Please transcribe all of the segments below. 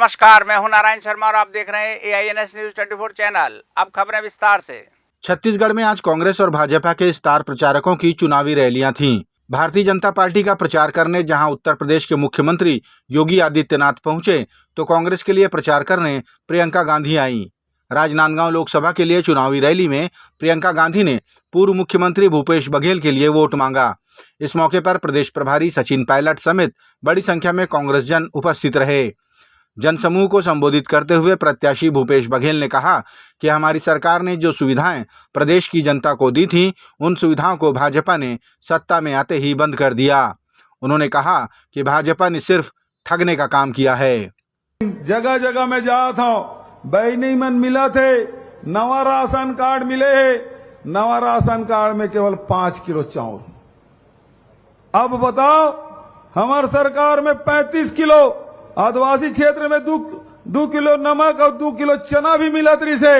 नमस्कार, मैं हूं नारायण शर्मा और आप देख रहे हैं AINS न्यूज 24 चैनल। अब खबरें विस्तार से। छत्तीसगढ़ में आज कांग्रेस और भाजपा के स्टार प्रचारकों की चुनावी रैलियां थीं। भारतीय जनता पार्टी का प्रचार करने जहां उत्तर प्रदेश के मुख्यमंत्री योगी आदित्यनाथ पहुंचे, तो कांग्रेस के लिए प्रचार करने प्रियंका गांधी आईं। राजनांदगांव लोकसभा के लिए चुनावी रैली में प्रियंका गांधी ने पूर्व मुख्यमंत्री भूपेश बघेल के लिए वोट मांगा। इस मौके पर प्रदेश प्रभारी सचिन पायलट समेत बड़ी संख्या में कांग्रेस जन उपस्थित रहे। जनसमूह को संबोधित करते हुए प्रत्याशी भूपेश बघेल ने कहा कि हमारी सरकार ने जो सुविधाएं प्रदेश की जनता को दी थीं, उन सुविधाओं को भाजपा ने सत्ता में आते ही बंद कर दिया। उन्होंने कहा कि भाजपा ने सिर्फ ठगने का काम किया है। जगह जगह में जा था, बैनी मन मिला थे, नवा राशन कार्ड मिले है, नवा राशन कार्ड में केवल 5 किलो चावल। अब बताओ, हमारी सरकार में 35 किलो, आदिवासी क्षेत्र में 2 किलो नमक और 2 किलो चना भी मिला तरी से,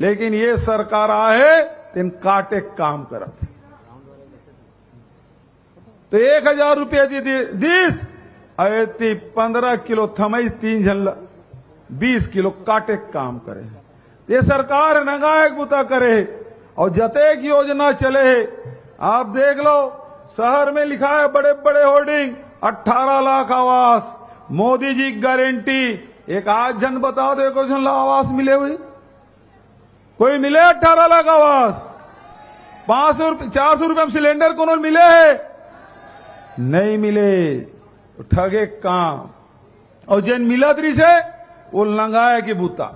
लेकिन ये सरकार आए तीन काटे काम करत। तो 1000 रुपये दीस अयती 15 किलो थमई 3 झन 20 किलो काटे काम करे। ये सरकार नगायक बुता करे और जतेक योजना चले है, आप देख लो, शहर में लिखा है बड़े बड़े होर्डिंग 18 लाख आवास, मोदी जी गारंटी। एक आज जन बताओ तो एक जन आवास मिले हुई, कोई मिले 18 लाख आवास? 400 रुपए में सिलेंडर कौन मिले है? नहीं मिले। तो ठगे काम। और जन मिला तरी से वो लंगाए की बूता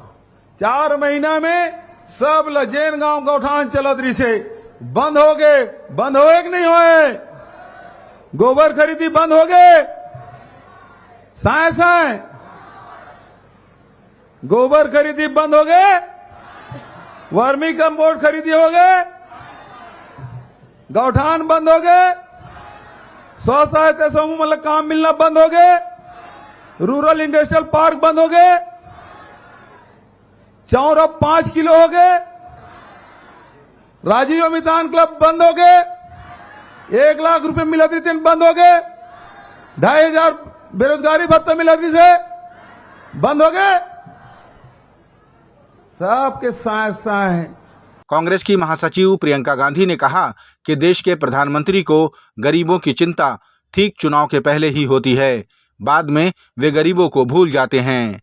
4 महीना में सब लजेन गांव गौठान चलत रही से बंद हो गए। बंद होए कि नहीं होए? गोबर खरीदी बंद हो गए। साए गोबर खरीदी बंद हो गए, वर्मी कंपोस्ट खरीदी हो गए, गौठान बंद हो गए, स्व सहायता समूह मतलब काम मिलना बंद हो गए, रूरल इंडस्ट्रियल पार्क बंद हो गए, चाउर अब 5 किलो हो गए, राजीव मितान क्लब बंद हो गए, 1 लाख रुपए मिला थी बंद हो गए, 2500 बेरोजगारी भत्ता मिला थी से बंद हो गए। सबके साथ हैं। कांग्रेस की महासचिव प्रियंका गांधी ने कहा कि देश के प्रधानमंत्री को गरीबों की चिंता ठीक चुनाव के पहले ही होती है, बाद में वे गरीबों को भूल जाते हैं।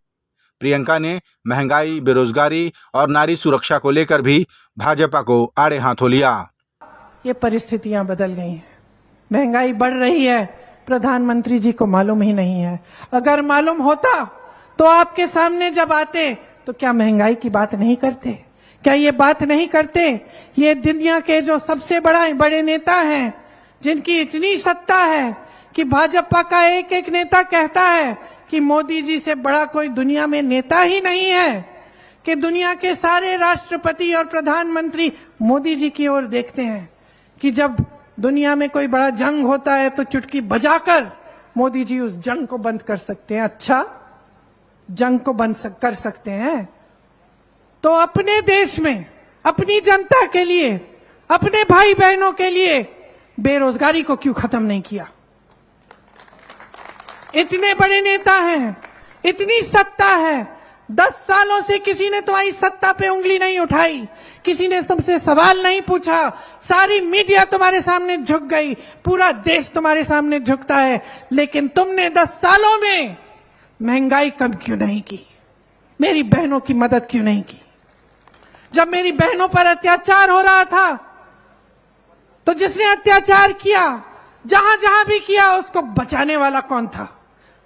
प्रियंका ने महंगाई, बेरोजगारी और नारी सुरक्षा को लेकर भी भाजपा को आड़े हाथों लिया। ये परिस्थितियां बदल गई हैं, महंगाई बढ़ रही है, प्रधानमंत्री जी को मालूम ही नहीं है। अगर मालूम होता तो आपके सामने जब आते तो क्या महंगाई की बात नहीं करते? क्या ये बात नहीं करते? ये दुनिया के जो सबसे बड़े नेता हैं, जिनकी इतनी सत्ता है कि भाजपा का एक एक नेता कहता है कि मोदी जी से बड़ा कोई दुनिया में नेता ही नहीं है, कि दुनिया के सारे राष्ट्रपति और प्रधानमंत्री मोदी जी की ओर देखते हैं, कि जब दुनिया में कोई बड़ा जंग होता है तो चुटकी बजाकर मोदी जी उस जंग को बंद कर सकते हैं। अच्छा, जंग को बंद कर सकते हैं तो अपने देश में अपनी जनता के लिए, अपने भाई बहनों के लिए बेरोजगारी को क्यों खत्म नहीं किया? इतने बड़े नेता हैं, इतनी सत्ता है, 10 सालों से किसी ने तुम्हारी सत्ता पे उंगली नहीं उठाई, किसी ने तुमसे सवाल नहीं पूछा, सारी मीडिया तुम्हारे सामने झुक गई, पूरा देश तुम्हारे सामने झुकता है, लेकिन तुमने 10 सालों में महंगाई कम क्यों नहीं की? मेरी बहनों की मदद क्यों नहीं की? जब मेरी बहनों पर अत्याचार हो रहा था तो जिसने अत्याचार किया, जहां जहां भी किया, उसको बचाने वाला कौन था?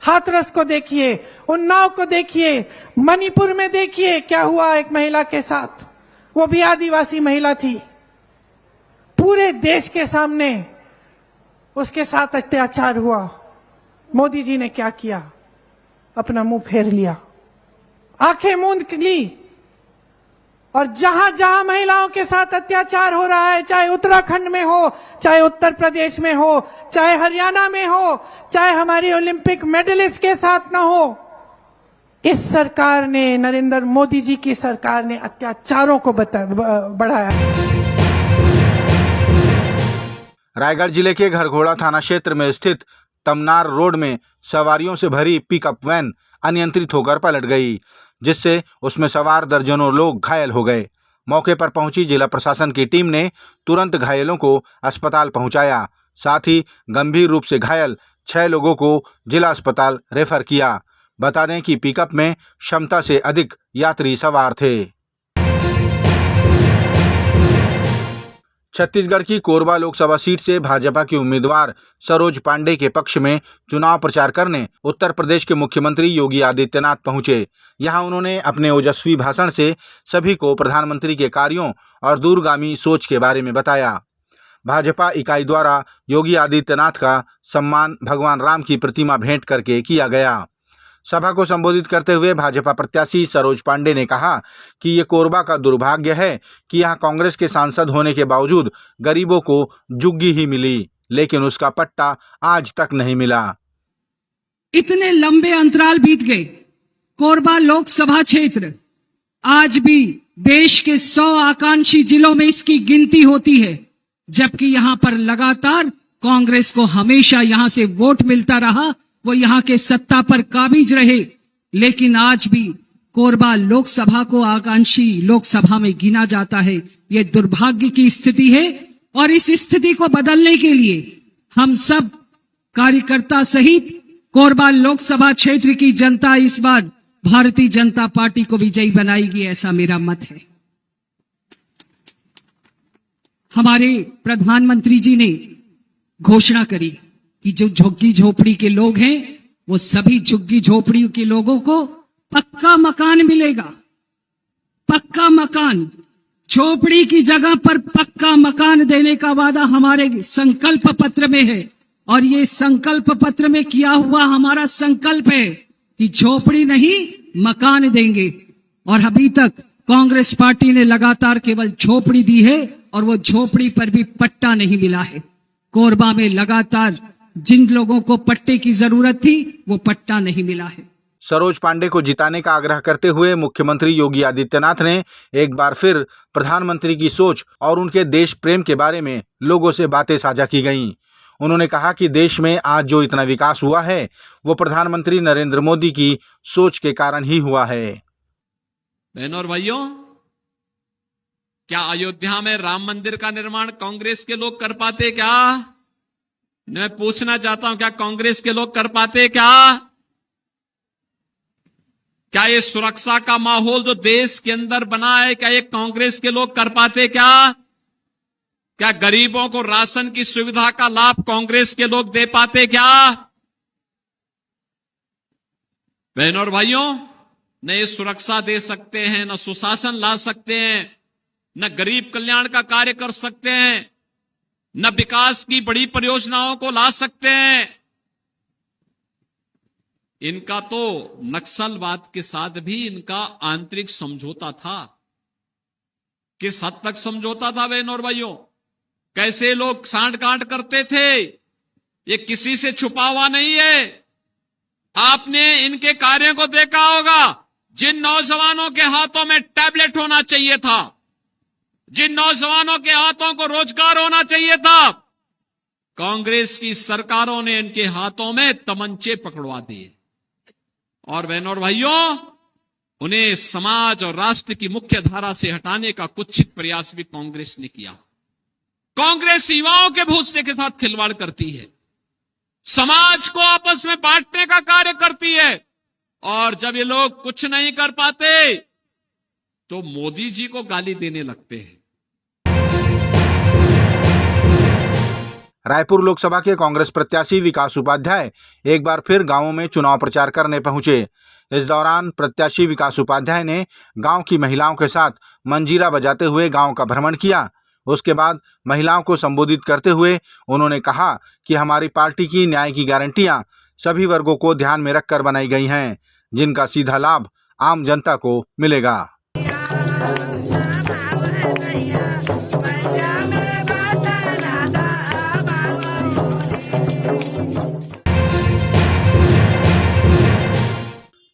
हाथरस को देखिए, उन्नाव को देखिए, मणिपुर में देखिए क्या हुआ एक महिला के साथ, वो भी आदिवासी महिला थी। पूरे देश के सामने उसके साथ अत्याचार हुआ। मोदी जी ने क्या किया? अपना मुंह फेर लिया, आंखें मूंद ली, और जहां जहां महिलाओं के साथ अत्याचार हो रहा है, चाहे उत्तराखंड में हो, चाहे उत्तर प्रदेश में हो, चाहे हरियाणा में हो, चाहे हमारी ओलंपिक मेडलिस्ट के साथ ना हो, इस सरकार ने, नरेंद्र मोदी जी की सरकार ने अत्याचारों को बढ़ाया। रायगढ़ जिले के घरघोड़ा थाना क्षेत्र में स्थित तमनार रोड में सवारियों से भरी पिकअप वैन अनियंत्रित होकर पलट गई, जिससे उसमें सवार दर्जनों लोग घायल हो गए। मौके पर पहुंची जिला प्रशासन की टीम ने तुरंत घायलों को अस्पताल पहुंचाया। साथ ही गंभीर रूप से घायल 6 लोगों को जिला अस्पताल रेफर किया। बता दें कि पिकअप में क्षमता से अधिक यात्री सवार थे। छत्तीसगढ़ की कोरबा लोकसभा सीट से भाजपा की उम्मीदवार सरोज पांडे के पक्ष में चुनाव प्रचार करने उत्तर प्रदेश के मुख्यमंत्री योगी आदित्यनाथ पहुंचे। यहां उन्होंने अपने ओजस्वी भाषण से सभी को प्रधानमंत्री के कार्यों और दूरगामी सोच के बारे में बताया। भाजपा इकाई द्वारा योगी आदित्यनाथ का सम्मान भगवान राम की प्रतिमा भेंट करके किया गया। सभा को संबोधित करते हुए भाजपा प्रत्याशी सरोज पांडे ने कहा कि ये कोरबा का दुर्भाग्य है कि यहाँ कांग्रेस के सांसद होने के बावजूद गरीबों को जुग्गी ही मिली, लेकिन उसका पट्टा आज तक नहीं मिला। इतने लंबे अंतराल बीत गए, कोरबा लोकसभा क्षेत्र आज भी देश के 100 आकांक्षी जिलों में इसकी गिनती होती है, जबकि यहाँ पर लगातार कांग्रेस को हमेशा यहाँ से वोट मिलता रहा, वो यहाँ के सत्ता पर काबिज रहे। लेकिन आज भी कोरबा लोकसभा को आकांक्षी लोकसभा में गिना जाता है। ये दुर्भाग्य की स्थिति है और इस स्थिति को बदलने के लिए हम सब कार्यकर्ता सहित कोरबा लोकसभा क्षेत्र की जनता इस बार भारतीय जनता पार्टी को विजयी बनाएगी, ऐसा मेरा मत है। हमारे प्रधानमंत्री जी ने घोषणा करी कि जो झुग्गी झोपड़ी के लोग हैं वो सभी झुग्गी झोपड़ी के लोगों को पक्का मकान मिलेगा। पक्का मकान, झोपड़ी की जगह पर पक्का मकान देने का वादा हमारे संकल्प पत्र में है और ये संकल्प पत्र में किया हुआ हमारा संकल्प है कि झोपड़ी नहीं मकान देंगे। और अभी तक कांग्रेस पार्टी ने लगातार केवल झोपड़ी दी है और वो झोपड़ी पर भी पट्टा नहीं मिला है। कोरबा में लगातार जिन लोगों को पट्टे की जरूरत थी वो पट्टा नहीं मिला है। सरोज पांडे को जिताने का आग्रह करते हुए मुख्यमंत्री योगी आदित्यनाथ ने एक बार फिर प्रधानमंत्री की सोच और उनके देश प्रेम के बारे में लोगों से बातें साझा की गईं। उन्होंने कहा कि देश में आज जो इतना विकास हुआ है वो प्रधानमंत्री नरेंद्र मोदी की सोच के कारण ही हुआ है। बहनों और भाइयों, क्या अयोध्या में राम मंदिर का निर्माण कांग्रेस के लोग कर पाते? क्या मैं पूछना चाहता हूं, क्या कांग्रेस के लोग कर पाते? क्या ये सुरक्षा का माहौल जो देश के अंदर बना है, क्या ये कांग्रेस के लोग कर पाते? क्या गरीबों को राशन की सुविधा का लाभ कांग्रेस के लोग दे पाते? क्या बहनों और भाइयों, न ये सुरक्षा दे सकते हैं, न सुशासन ला सकते हैं, न गरीब कल्याण का कार्य कर सकते हैं, न विकास की बड़ी परियोजनाओं को ला सकते हैं। इनका तो नक्सलवाद के साथ भी इनका आंतरिक समझौता था। किस हद तक समझौता था बहनों और भाइयों? कैसे लोग सांठ गांठ करते थे, ये किसी से छुपा हुआ नहीं है। आपने इनके कार्यों को देखा होगा। जिन नौजवानों के हाथों में टैबलेट होना चाहिए था, जिन नौजवानों के हाथों को रोजगार होना चाहिए था, कांग्रेस की सरकारों ने इनके हाथों में तमंचे पकड़वा दिए। और बहनों और भाइयों, उन्हें समाज और राष्ट्र की मुख्य धारा से हटाने का कुत्सित प्रयास भी कांग्रेस ने किया। कांग्रेस युवाओं के भविष्य के साथ खिलवाड़ करती है, समाज को आपस में बांटने का कार्य करती है। और जब ये लोग कुछ नहीं कर पाते तो मोदी जी को गाली देने लगते हैं। रायपुर लोकसभा के कांग्रेस प्रत्याशी विकास उपाध्याय एक बार फिर गांवों में चुनाव प्रचार करने पहुंचे। इस दौरान प्रत्याशी विकास उपाध्याय ने गांव की महिलाओं के साथ मंजीरा बजाते हुए गांव का भ्रमण किया। उसके बाद महिलाओं को संबोधित करते हुए उन्होंने कहा कि हमारी पार्टी की न्याय की गारंटियां सभी वर्गों को ध्यान में रखकर बनाई गई हैं, जिनका सीधा लाभ आम जनता को मिलेगा।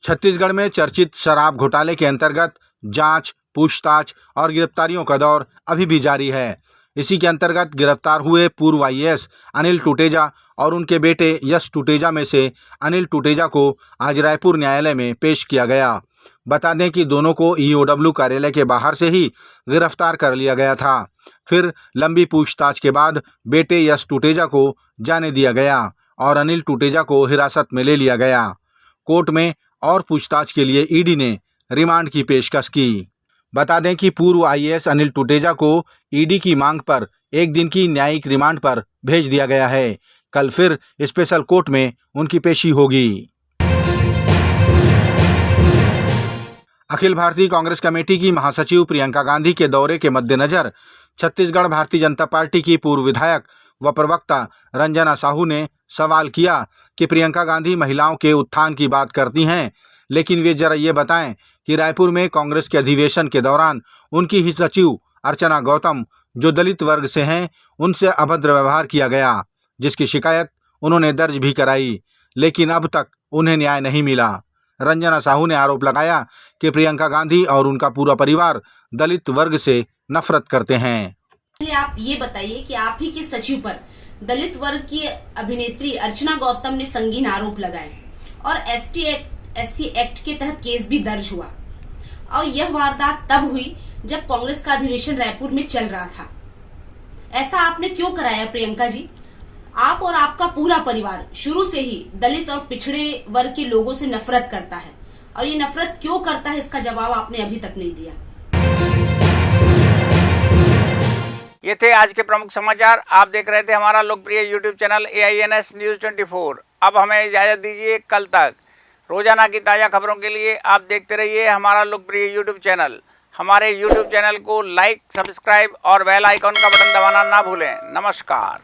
छत्तीसगढ़ में चर्चित शराब घोटाले के अंतर्गत जांच, पूछताछ और गिरफ्तारियों का दौर अभी भी जारी है। इसी के अंतर्गत गिरफ्तार हुए पूर्व आईएएस अनिल टुटेजा और उनके बेटे यश टुटेजा में से अनिल टुटेजा को आज रायपुर न्यायालय में पेश किया गया। बता दें कि दोनों को ईओडब्ल्यू कार्यालय के बाहर से ही गिरफ्तार कर लिया गया था। फिर लंबी पूछताछ के बाद बेटे यश टुटेजा को जाने दिया गया और अनिल टुटेजा को हिरासत में ले लिया गया। कोर्ट में और पूछताछ के लिए ईडी ने रिमांड की पेशकश की। बता दें कि पूर्व आईएएस अनिल टुटेजा को ईडी की मांग पर 1 दिन की न्यायिक रिमांड पर भेज दिया गया है। कल फिर स्पेशल कोर्ट में उनकी पेशी होगी। अखिल भारतीय कांग्रेस कमेटी की महासचिव प्रियंका गांधी के दौरे के मद्देनजर छत्तीसगढ़ भारतीय जनता पार्टी की पूर्व विधायक व प्रवक्ता रंजना साहू ने सवाल किया कि प्रियंका गांधी महिलाओं के उत्थान की बात करती हैं, लेकिन वे जरा ये बताएं कि रायपुर में कांग्रेस के अधिवेशन के दौरान उनकी ही सचिव अर्चना गौतम, जो दलित वर्ग से हैं, उनसे अभद्र व्यवहार किया गया, जिसकी शिकायत उन्होंने दर्ज भी कराई, लेकिन अब तक उन्हें न्याय नहीं मिला। रंजना साहू ने आरोप लगाया कि प्रियंका गांधी और उनका पूरा परिवार दलित वर्ग से नफरत करते हैं। आप ये बताइए कि आप ही के सचिव पर दलित वर्ग की अभिनेत्री अर्चना गौतम ने संगीन आरोप लगाए और एससी एक्ट के तहत केस भी दर्ज हुआ, और यह वारदात तब हुई जब कांग्रेस का अधिवेशन रायपुर में चल रहा था। ऐसा आपने क्यों कराया प्रियंका जी? आप और आपका पूरा परिवार शुरू से ही दलित और पिछड़े वर्ग के लोगों से नफरत करता है, और ये नफरत क्यों करता है इसका जवाब आपने अभी तक नहीं दिया। ये थे आज के प्रमुख समाचार। आप देख रहे थे हमारा लोकप्रिय YouTube चैनल AINS News 24। अब हमें इजाजत दीजिए। कल तक रोजाना की ताज़ा खबरों के लिए आप देखते रहिए हमारा लोकप्रिय YouTube चैनल। हमारे YouTube चैनल को लाइक, सब्सक्राइब और बेल आइकॉन का बटन दबाना ना भूलें। नमस्कार।